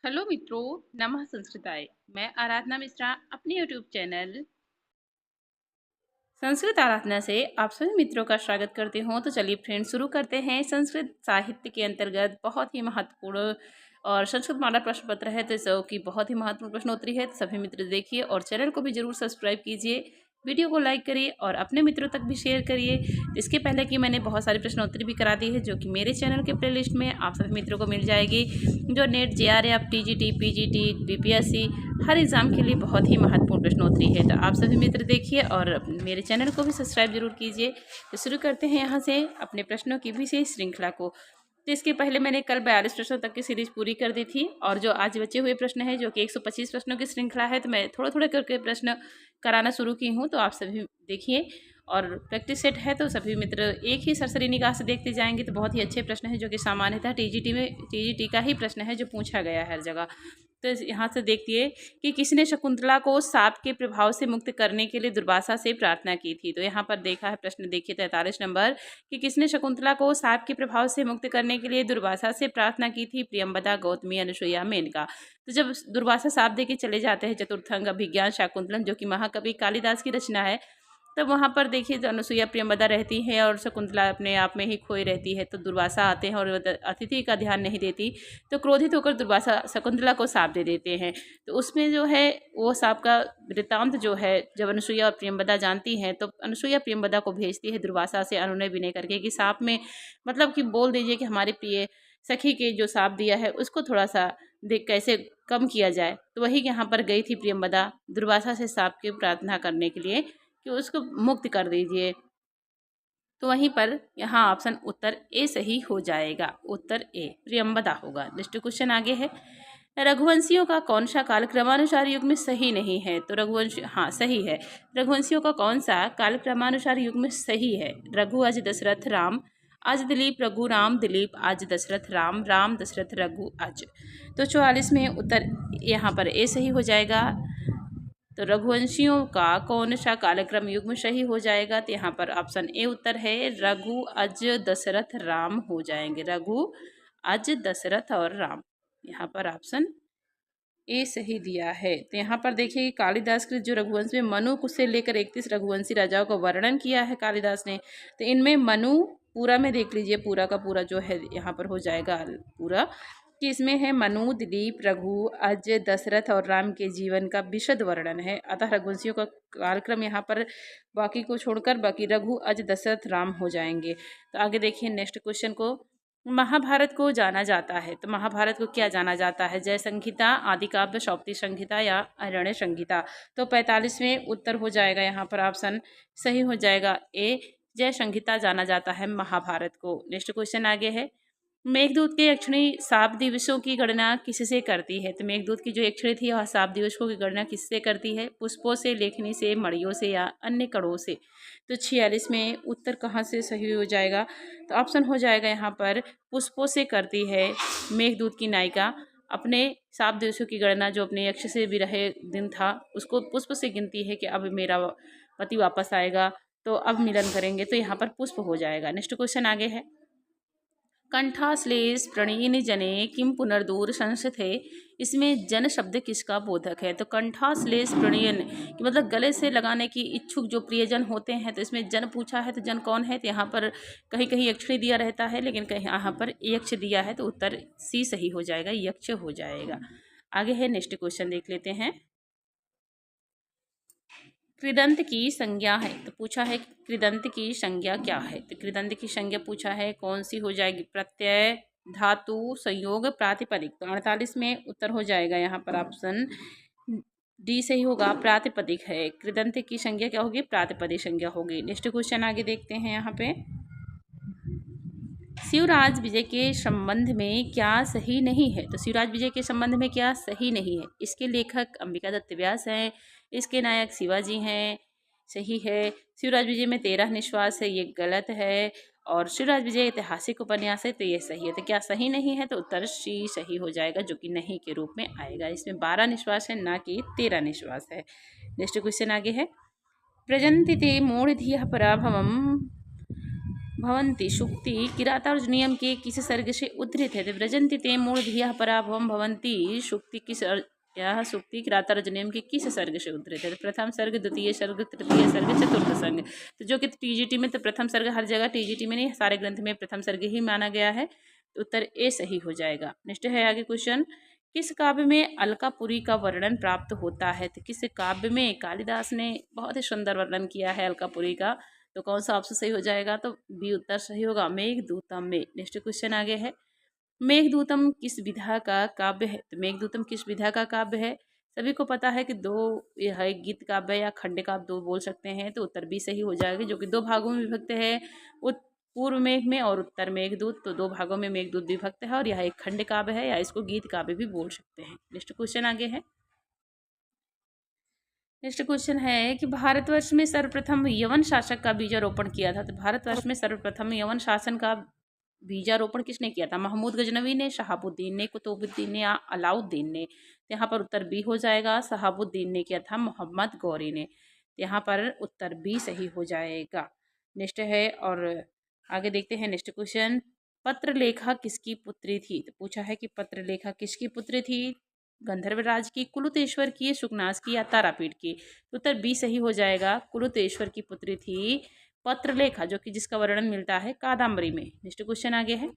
Hello मित्रों, नमः संस्कृताय। मैं आराधना मिश्रा अपने यूट्यूब चैनल संस्कृत आराधना से आप सभी मित्रों का स्वागत करती हूँ। तो चलिए फ्रेंड्स, शुरू करते हैं। संस्कृत साहित्य के अंतर्गत बहुत ही महत्वपूर्ण और संस्कृत माला प्रश्न पत्र है, तो इसकी बहुत ही महत्वपूर्ण प्रश्नोत्तरी है। तो सभी मित्र देखिए और चैनल को भी जरूर सब्सक्राइब कीजिए, वीडियो को लाइक करिए और अपने मित्रों तक भी शेयर करिए। इसके पहले कि मैंने बहुत सारी प्रश्नोत्तरी भी करा दी है, जो कि मेरे चैनल के प्लेलिस्ट में आप सभी मित्रों को मिल जाएगी, जो net JRF TGT PGT BPSC हर एग्ज़ाम के लिए बहुत ही महत्वपूर्ण प्रश्नोत्तरी है। तो आप सभी मित्र देखिए और मेरे चैनल को भी सब्सक्राइब जरूर कीजिए। तो शुरू करते हैं यहाँ से अपने प्रश्नों की विशेष श्रृंखला को। तो इसके पहले मैंने कल 42 प्रश्नों तक की सीरीज पूरी कर दी थी, और जो आज बचे हुए प्रश्न है, जो कि 125 प्रश्नों की श्रृंखला है, तो मैं थोड़ा थोड़ा करके प्रश्न कराना शुरू की हूँ। तो आप सभी देखिए और प्रैक्टिस सेट है, तो सभी मित्र एक ही सरसरी निगाह से देखते जाएंगे। तो बहुत ही अच्छे प्रश्न है, जो कि सामान्यतः TGT का ही प्रश्न है, जो पूछा गया है हर जगह। तो यहाँ से देखिए कि किसने शकुंतला को सांप के प्रभाव से मुक्त करने के लिए दुर्वासा से प्रार्थना की थी। तो यहाँ पर देखा है प्रश्न, देखिए 43 नंबर, कि किसने शकुंतला को सांप के प्रभाव से मुक्त करने के लिए दुर्वासा से प्रार्थना की थी। प्रियंवदा, गौतमी, अनुसुईया, मेनका। तो जब दुर्वासा सांप दे के चले जाते हैं, चतुर्थंग अभिज्ञान शाकुंतलम, जो कि महाकवि कालिदास की रचना है, तब वहाँ पर देखिए तो अनुसुईया प्रियंवदा रहती है और शकुंतला अपने आप में ही खोई रहती है। तो दुर्वासा आते हैं और अतिथि का ध्यान नहीं देती, तो क्रोधित होकर दुर्वासा शकुंतला को साप दे देते हैं। तो उसमें जो है वो सांप का वृत्तांत जो है, जब अनुसुईया और प्रियंवदा जानती हैं, तो अनुसुईया प्रियंवदा को भेजती है दुर्वासा से अनुनय विनय करके कि सांप में मतलब कि बोल दीजिए कि हमारे प्रिय सखी के जो सांप दिया है उसको थोड़ा सा देख कैसे कम किया जाए। तो वही यहाँ पर गई थी प्रियंवदा दुर्वासा से सांप की प्रार्थना करने के लिए कि उसको मुक्त कर दीजिए। तो वहीं पर यहाँ ऑप्शन उत्तर ए सही हो जाएगा। उत्तर ए प्रियंवदा होगा। नेक्स्ट क्वेश्चन आगे है, रघुवंशियों का कौन सा काल क्रमानुसार युग में सही नहीं है। तो रघुवंश हाँ सही है। रघुवंशियों का कौन सा काल क्रमानुसार युग में सही है। रघु आज दशरथ राम, आज दिलीप रघु राम दिलीप, आज दशरथ राम राम दशरथ रघु आज। तो 44 में उत्तर यहाँ पर ए सही हो जाएगा। तो रघुवंशियों का कौन सा कालक्रम युग में सही हो जाएगा। तो यहाँ पर ऑप्शन ए उत्तर है, रघु अज दशरथ राम हो जाएंगे। रघु अज दशरथ और राम, यहाँ पर ऑप्शन ए सही दिया है। तो यहाँ पर देखिए कालिदास के जो रघुवंश में मनु से लेकर 31 रघुवंशी राजाओं का वर्णन किया है कालिदास ने। तो इनमें मनु पूरा में देख लीजिए, पूरा का पूरा जो है यहाँ पर हो जाएगा पूरा, कि इसमें है मनु, दिलीप, रघु, अज, दशरथ और राम के जीवन का विशद वर्णन है। अतः रघुवंशियों का कालक्रम यहाँ पर बाकी को छोड़कर बाकी रघु, अज, दशरथ, राम हो जाएंगे। तो आगे देखिए नेक्स्ट क्वेश्चन को, महाभारत को जाना जाता है। तो महाभारत को क्या जाना जाता है। जय संहिता, आदि काव्य, सौप्ती संहिता या अरण्य संहिता। तो 45वें उत्तर हो जाएगा यहाँ पर ऑप्शन सही हो जाएगा ए, जय संहिता जाना जाता है महाभारत को। नेक्स्ट क्वेश्चन आगे है, मेघदूत के यक्षिणी साप दिवसों की गणना किससे करती है। तो मेघदूत की जो यक्षिणी थी वह साप दिवसों की गणना किससे करती है। पुष्पों से, लेखनी से, मड़ियों से या अन्य कणों से। तो 46 में उत्तर कहाँ से सही हो जाएगा। तो ऑप्शन हो जाएगा यहाँ पर पुष्पों से करती है मेघदूत की नायिका अपने साप दिवसों की गणना, जो अपने यक्ष से विरह दिन था उसको पुष्प से गिनती है कि अब मेरा पति वापस आएगा, तो अब मिलन करेंगे। तो यहाँ पर पुष्प हो जाएगा। नेक्स्ट क्वेश्चन आगे है, कंठाश्लेष प्रणयिनी जने किम पुनर्दूर संस्थे। इसमें जन शब्द किसका बोधक है। तो कंठाश्लेष प्रणयन कि मतलब गले से लगाने की इच्छुक जो प्रियजन होते हैं। तो इसमें जन पूछा है, तो जन कौन है। तो यहाँ पर कहीं कहीं यक्षिणी दिया रहता है, लेकिन कहीं यहाँ पर यक्ष दिया है, तो उत्तर सी सही हो जाएगा, यक्ष हो जाएगा। आगे है नेक्स्ट क्वेश्चन देख लेते हैं, कृदंत की संज्ञा है। तो पूछा है कृदंत की संज्ञा क्या है। तो कृदंत की संज्ञा पूछा है कौन सी हो जाएगी। प्रत्यय, धातु, संयोग, प्रातिपदिक। तो 48 में उत्तर हो जाएगा यहाँ पर ऑप्शन डी सही होगा, प्रातिपदिक है। कृदंत की संज्ञा क्या होगी, प्रातिपदिक संज्ञा होगी। नेक्स्ट क्वेश्चन आगे देखते हैं यहाँ पे, शिवराज विजय के संबंध में क्या सही नहीं है। तो शिवराज विजय के संबंध में क्या सही नहीं है। इसके लेखक अंबिका दत्त व्यास हैं, इसके नायक शिवाजी हैं, सही है। शिवराज विजय में 13 निश्वास है, ये गलत है। और शिवराज विजय ऐतिहासिक उपन्यास है, तो ये सही है। तो क्या सही नहीं है। तो उत्तर सी सही हो जाएगा, जो कि नहीं के रूप में आएगा। इसमें 12 निश्वास है, ना कि 13 निश्वास है। नेक्स्ट क्वेश्चन आगे है, प्रजंति ते मूढ़ धियः पराभवम् भवन्ति शुक्ति किरातार्जुनीयम के किस सर्ग से उद्धृत है? तो व्रजन्ति ते मूढ़धिया पराभवम भवन्ति शुक्ति यह सूक्ति किरातार्जुनीयम के किस सर्ग से उद्धृत है? तो प्रथम सर्ग, द्वितीय सर्ग, तृतीय सर्ग, चतुर्थ सर्ग। तो जो कि टीजीटी में, तो प्रथम सर्ग हर जगह, टीजीटी में नहीं, सारे ग्रंथ में प्रथम सर्ग ही माना गया है। तो उत्तर ए सही हो जाएगा। नेक्स्ट है आगे क्वेश्चन, किस काव्य में अलकापुरी का वर्णन प्राप्त होता है? तो किस काव्य में? कालिदास ने बहुत ही सुंदर वर्णन किया है अलकापुरी का। तो कौन सा ऑप्शन सही हो जाएगा? तो बी उत्तर सही होगा, मेघदूतम में। नेक्स्ट क्वेश्चन आगे है, मेघदूतम किस विधा का काव्य है? तो मेघदूतम किस विधा का काव्य है? सभी को पता है कि दो, यह है गीत काव्य या खंड काव्य दो बोल सकते हैं। तो उत्तर बी सही हो जाएगा, जो कि दो भागों में विभक्त है, पूर्व मेघ में और उत्तर मेघदूत। तो दो भागों में मेघदूत विभक्त है और यह एक खंड काव्य है, या इसको गीत काव्य भी बोल सकते हैं। नेक्स्ट क्वेश्चन आगे है, नेक्स्ट क्वेश्चन है कि भारतवर्ष में सर्वप्रथम यवन शासक का बीजारोपण किया था? तो भारतवर्ष में सर्वप्रथम यवन शासन का बीजारोपण किसने किया था? महमूद गजनवी ने, शहाबुद्दीन ने, कुतुबुद्दीन ने या अलाउद्दीन ने? तो यहाँ पर उत्तर बी हो जाएगा, शहाबुद्दीन ने किया था, मोहम्मद गौरी ने। तो यहाँ पर उत्तर बी सही हो जाएगा। नेक्स्ट है, और आगे देखते हैं नेक्स्ट क्वेश्चन, पत्रलेखा किसकी पुत्री थी? तो पूछा है कि पत्रलेखा किसकी पुत्री थी? गंधर्वराज की, कुलुतेश्वर की, सुकनास की या तारापीठ की? तो उत्तर बी सही हो जाएगा, कुलुतेश्वर की पुत्री थी पत्रलेखा, जो कि जिसका वर्णन मिलता है कादम्बरी में। नेक्स्ट क्वेश्चन आगे है,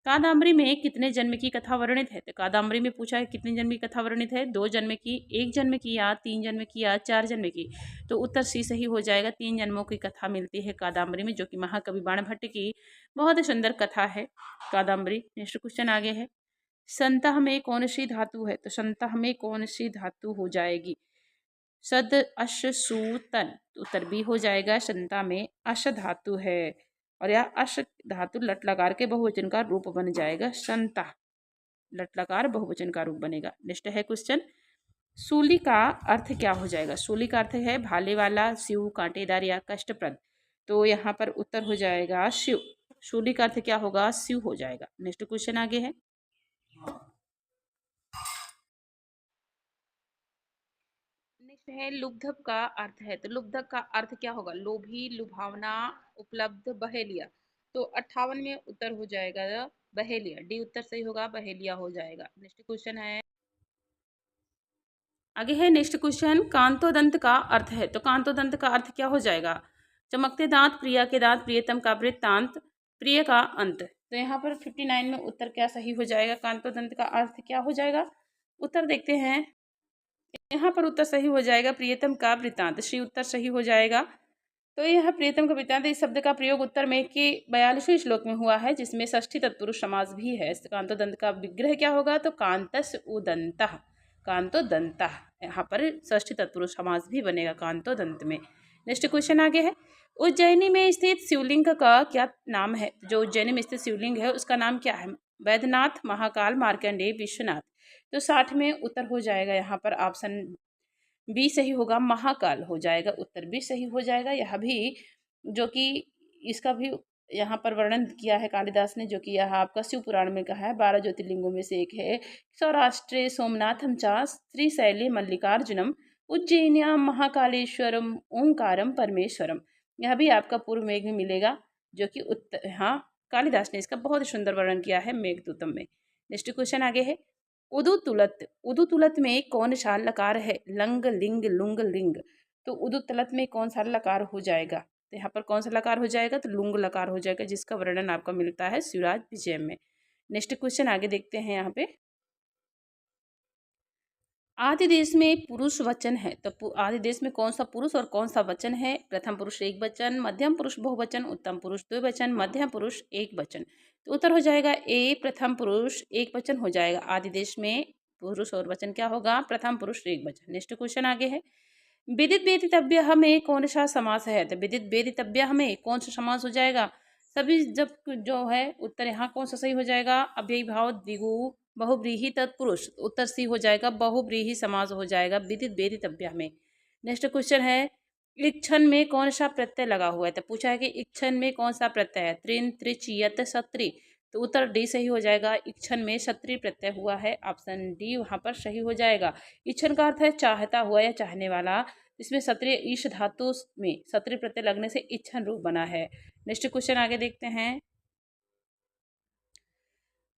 कादम्बरी में कितने जन्म की कथा वर्णित है? तो कादम्बरी में पूछा है कितने जन्म की कथा वर्णित है? 2 जन्म की, 1 जन्म की, या 3 जन्म की, या 4 जन्म की? तो उत्तर सी सही हो जाएगा, 3 जन्मों की कथा मिलती है कादम्बरी में, जो कि महाकवि बाणभट्ट की बहुत ही सुंदर कथा है कादम्बरी। नेक्स्ट क्वेश्चन आगे है, संतह में कौन सी धातु है? तो संतह में कौन सी धातु हो जाएगी? सद अश सूतन। उत्तर बी हो जाएगा, संता में अश धातु है, और यह अश धातु लट लकार के बहुवचन का रूप बन जाएगा, संता लट लकार बहुवचन का रूप बनेगा। नेक्स्ट है क्वेश्चन, सूली का अर्थ क्या हो जाएगा? सूली का अर्थ है भाले वाला, शिव, कांटेदार या कष्टप्रद। तो यहाँ पर उत्तर हो जाएगा शिव। सूली का अर्थ क्या होगा? शिव हो जाएगा। नेक्स्ट क्वेश्चन आगे है, नेक्स्ट है, लुब्धक का अर्थ है। तो लुब्धक का अर्थ क्या होगा? लोभी, लुभावना, उपलब्ध, बहेलिया। तो 58 में उत्तर हो जाएगा बहेलिया, डी उत्तर सही होगा, बहेलिया हो जाएगा। नेक्स्ट क्वेश्चन है, आगे है नेक्स्ट क्वेश्चन, कांतोदंत का अर्थ है। तो कांतोदंत का अर्थ क्या हो जाएगा? चमकते दांत, प्रिया के दांत, प्रियतम का वृत्तांत, प्रिय का अंत। तो यहाँ पर 59 में उत्तर क्या सही हो जाएगा? कांतोदंत का अर्थ क्या हो जाएगा? उत्तर देखते हैं, यहाँ पर उत्तर सही हो जाएगा, प्रियतम का वृत्तांत, सी उत्तर सही हो जाएगा। तो यह प्रियतम का वृत्तांत, इस शब्द का प्रयोग उत्तर में के 42वें श्लोक में हुआ है, जिसमें षष्ठी तत्पुरुष समास भी है। कांतोदंत का विग्रह क्या होगा? तो कांतस उदंतः, कांतोदंतः, यहाँ पर षष्ठी तत्पुरुष समास भी बनेगा कांतोदंत में। नेक्स्ट क्वेश्चन आगे है, उज्जैनी में स्थित शिवलिंग का क्या नाम है? जो उज्जैनी में स्थित शिवलिंग है उसका नाम क्या है? वैद्यनाथ, महाकाल, मार्कंडेय, विश्वनाथ। तो 60 में उत्तर हो जाएगा, यहाँ पर ऑप्शन बी सही होगा, महाकाल हो जाएगा, उत्तर बी सही हो जाएगा। यह भी, जो कि इसका भी यहाँ पर वर्णन किया है कालिदास ने, जो कि यह आपका शिव पुराण में कहा है, 12 ज्योतिर्लिंगों में से एक है। सौराष्ट्रे सोमनाथम चा श्रीशैले मल्लिकार्जुनम उज्जैन्याम महाकालेश्वरम ओंकारम परमेश्वरम। यह भी आपका पूर्व मेघ में मिलेगा, जो कि उत्तर, हाँ, कालिदास ने इसका बहुत ही सुंदर वर्णन किया है मेघदूतम में। नेक्स्ट क्वेश्चन आगे है, उदुतुलत, उदुतुलत में कौन सा लकार है? लंग, लिंग, लुंग, लिंग। तो उदुतुलत में कौन सा लकार हो जाएगा? तो यहाँ पर कौन सा लकार हो जाएगा? तो लुंग लकार हो जाएगा, जिसका वर्णन आपका मिलता है शिवराज विजय में। नेक्स्ट क्वेश्चन आगे देखते हैं, यहाँ पे आदि देश में पुरुष वचन है। तो आदि देश में कौन सा पुरुष और कौन सा वचन है? प्रथम पुरुष एक वचन, मध्यम पुरुष बहुवचन, उत्तम पुरुष द्विवचन, मध्यम पुरुष एक वचन। तो उत्तर हो जाएगा ए, प्रथम पुरुष एक वचन हो जाएगा। आदि देश में पुरुष और वचन क्या होगा? प्रथम पुरुष एक वचन। नेक्स्ट क्वेश्चन आगे है, विदित वेदितव्य में कौन सा समास है? तो विदित वेदितव्य में कौन सा समास हो जाएगा? सभी जब जो है उत्तर यहाँ कौन सा सही हो जाएगा? अव्ययी भाव, द्विगु, बहुव्रीहि, तत्पुरुष। उत्तर सी हो जाएगा, बहुव्रीहि समास हो जाएगा विदित वेदितव्य में। नेक्स्ट क्वेश्चन है, इक्षन में कौन सा प्रत्यय लगा हुआ है? तो पूछा है कि इक्षन में कौन सा प्रत्यय है? त्रिन, त्रिच, यत, सत्री। तो उत्तर डी सही हो जाएगा, इक्षन में सत्री प्रत्यय हुआ है, ऑप्शन डी वहाँ पर सही हो जाएगा। इक्षन का अर्थ है चाहता हुआ या चाहने वाला, इसमें सत्रिय ईश धातु में सत्रिय प्रत्यय लगने से इच्छन रूप बना है। नेक्स्ट क्वेश्चन आगे देखते हैं।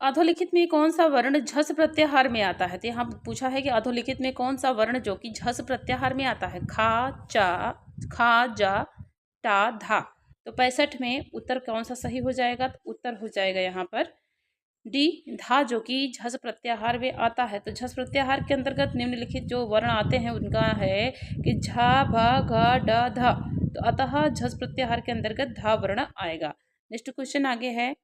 अधोलिखित में कौन सा वर्ण झस प्रत्याहार में आता है? तो यहाँ पूछा है कि अधोलिखित में कौन सा वर्ण जो कि झस प्रत्याहार में आता है? खा जा टा धा। तो 65 में उत्तर कौन सा सही हो जाएगा? तो उत्तर हो जाएगा यहाँ पर डी धा, जो कि झस प्रत्याहार में आता है। तो झस प्रत्याहार के अंतर्गत निम्नलिखित जो वर्ण आते हैं उनका है कि झा भा घ ड ध। तो अतः झस प्रत्याहार के अंतर्गत धा वर्ण आएगा। नेक्स्ट क्वेश्चन आगे है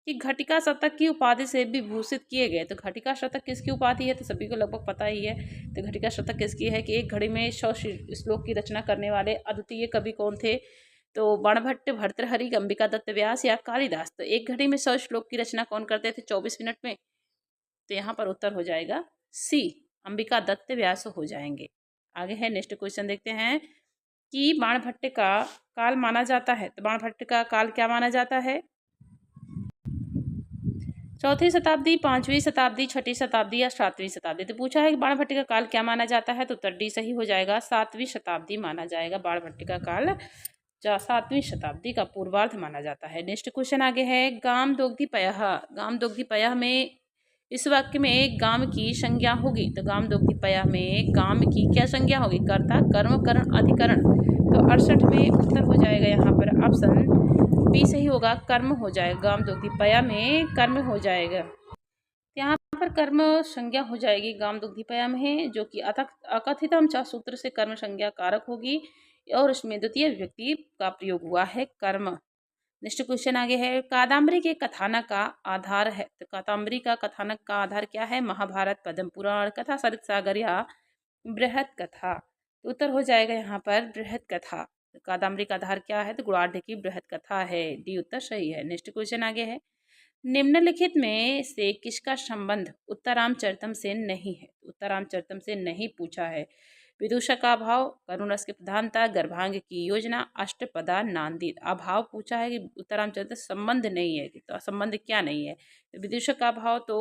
कि घटिका शतक की उपाधि से विभूषित किए गए। तो घटिका शतक किसकी उपाधि है? तो सभी को लगभग पता ही है। तो घटिका शतक किसकी है कि एक घड़ी में 100 श्लोक की रचना करने वाले अद्वितीय कवि कौन थे? तो बाणभट्ट, भर्तृहरि, अंबिका दत्त व्यास या कालिदास। तो एक घड़ी में 100 श्लोक की रचना कौन करते थे 24 मिनट में? तो यहाँ पर उत्तर हो जाएगा सी, अंबिका दत्त व्यास हो जाएंगे। आगे है नेक्स्ट क्वेश्चन देखते हैं कि बाणभट्ट का काल माना जाता है। तो बाणभट्ट का काल क्या माना जाता है? चौथी शताब्दी, 5वीं शताब्दी, 6ठी शताब्दी या 7वीं शताब्दी। तो पूछा है कि बाणभट्ट का काल क्या माना जाता है? तो उत्तर डी सही हो जाएगा, 7वीं शताब्दी माना जाएगा। बाणभट्ट का काल 7वीं शताब्दी का पूर्वार्ध माना जाता है। नेक्स्ट क्वेश्चन आगे है गाम दोग्धी पयः। गाम दोग्धी पयः में इस वाक्य में गाम की संज्ञा होगी। तो गाम दोग्धी पयः में गाम की क्या संज्ञा होगी? कर्ता, कर्म, करण, अधिकरण। तो 68 में उत्तर हो जाएगा यहाँ पर ऑप्शन बी सही होगा, कर्म हो जाएगा। गाम दोग्धी पया में कर्म हो जाएगा। यहाँ पर कर्म संज्ञा हो जाएगी गाम दुग्धी पया में, जो कि अकथितम च सूत्र से कर्म संज्ञा कारक होगी और इसमें द्वितीय विभक्ति का प्रयोग हुआ है कर्म। नेक्स्ट क्वेश्चन आगे है कादम्बरी के कथानक का आधार है। तो कादम्बरी का कथानक का आधार क्या है? महाभारत, पद्म पुराण, कथा सरित सागर या बृहद कथा। तो उत्तर हो जाएगा यहाँ पर बृहद कथा। कादम्बरी का आधार क्या है? तो गुणाढ़ की बृहद कथा है। डी उत्तर सही है। नेक्स्ट क्वेश्चन आगे है निम्नलिखित में से किसका संबंध उत्तरामचरितम से नहीं है? उत्तरामचरितम से नहीं पूछा है। विदूषक का अभाव, करुण रस की प्रधानता, गर्भांग की योजना, अष्टपदा नांदी। अभाव पूछा है कि उत्तरामचरित संबंध नहीं है। तो संबंध क्या नहीं है? विदूषक का अभाव तो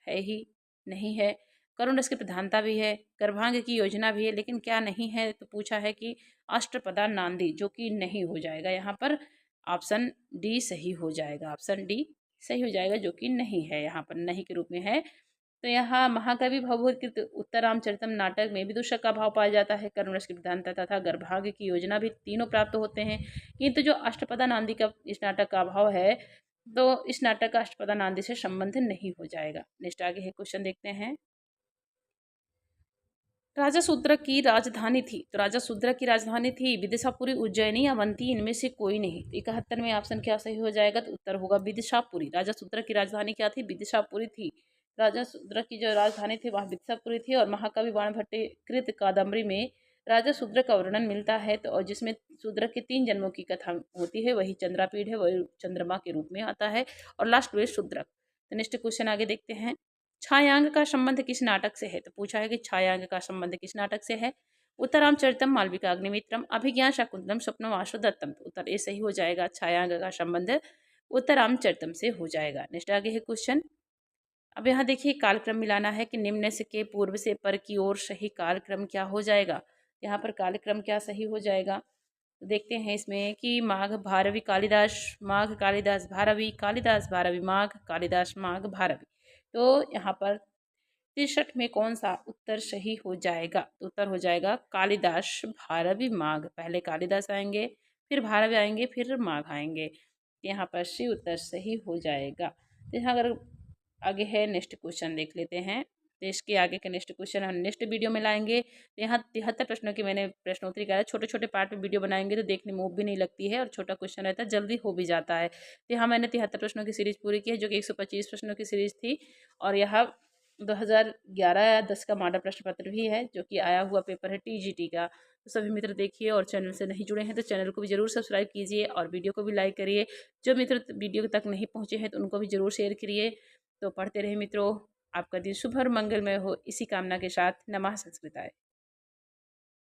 है ही नहीं है, करुण रस की प्रधानता भी है, गर्भांग की योजना भी है, लेकिन क्या नहीं है? तो पूछा है कि अष्टपदा नांदी, जो कि नहीं हो जाएगा। यहाँ पर ऑप्शन डी सही हो जाएगा। ऑप्शन डी सही हो जाएगा, जो कि नहीं है, यहाँ पर नहीं के रूप में है। तो यहाँ महाकवि भवभूतिकृत उत्तरामचरितम नाटक में विदूषक का भाव पाया जाता है, करुण रस की प्रधानता तथा गर्भांग की योजना भी तीनों प्राप्त होते हैं। किंतु जो अष्टपदा नांदी का इस नाटक का अभाव है, तो इस नाटक का अष्टपदा नांदी से संबंध नहीं हो जाएगा। नेक्स्ट आगे है क्वेश्चन देखते हैं राजा शूद्रक की राजधानी थी। तो राजा शूद्रक की राजधानी थी विदिशापुरी, उज्जैनी, अवंती, इनमें से कोई नहीं। 71 में ऑप्शन क्या सही हो जाएगा? तो उत्तर होगा विदिशापुरी। राजा शूद्रक की राजधानी क्या थी? विदिशापुरी थी। राजा शूद्रक की जो राजधानी थी वह विदिशापुरी थी। और महाकवि बाणभट्ट कृत कादम्बरी में राजा शूद्रक का वर्णन मिलता है, तो और जिसमें शूद्रक के 3 जन्मों की कथा होती है, वही चंद्रापीठ है, वही चंद्रमा के रूप में आता है और लास्ट में शूद्रक। तो नेक्स्ट क्वेश्चन आगे देखते हैं छायांग का संबंध किस नाटक से है? तो पूछा है कि छायांग का संबंध किस नाटक से है? उत्तरामचरितम, मालविका अग्निमित्रम, अभिज्ञान शाकुंतलम, स्वप्नवासो दत्तम। तो उत्तर ए सही हो जाएगा, छायांग का संबंध उत्तरामचरितम से हो जाएगा। नेक्स्ट आगे है क्वेश्चन। अब यहाँ देखिए कालक्रम मिलाना है कि निम्न से के पूर्व से पर की ओर सही कालक्रम क्या हो जाएगा। यहाँ पर कालक्रम क्या सही हो जाएगा? तो देखते हैं इसमें कि माघ भारवी कालिदास, माघ कालिदास भारवी, कालिदास भारवी माघ, कालिदास माघ भारवी। तो यहाँ पर 63 में कौन सा उत्तर सही हो जाएगा? तो उत्तर हो जाएगा कालिदास भारवी माघ। पहले कालिदास आएंगे, फिर भारवी आएंगे, फिर माघ आएंगे। यहाँ पर सी उत्तर सही हो जाएगा। तो यहाँ अगर आगे है नेक्स्ट क्वेश्चन देख लेते हैं। तो इसके आगे के नेक्स्ट क्वेश्चन हम नेक्स्ट वीडियो में लाएंगे। तो यहाँ 73 प्रश्नों की मैंने प्रश्नोत्तरी करा है। छोटे छोटे पार्ट में वीडियो बनाएंगे तो देखने में भी नहीं लगती है और छोटा क्वेश्चन रहता है, जल्दी हो भी जाता है। तो यहाँ मैंने 73 प्रश्नों की सीरीज पूरी की है, जो कि 125 प्रश्नों की सीरीज थी। और यहाँ 2011-10 का मॉडल प्रश्न पत्र भी है, जो कि आया हुआ पेपर है TGT का। तो सभी मित्र देखिए, और चैनल से नहीं जुड़े हैं तो चैनल को भी जरूर सब्सक्राइब कीजिए और वीडियो को भी लाइक करिए। जो मित्र वीडियो तक नहीं पहुँचे हैं तो उनको भी जरूर शेयर करिए। तो पढ़ते रहे मित्रों, आपका दिन शुभ और मंगलमय हो, इसी कामना के साथ नमः संस्कृताय।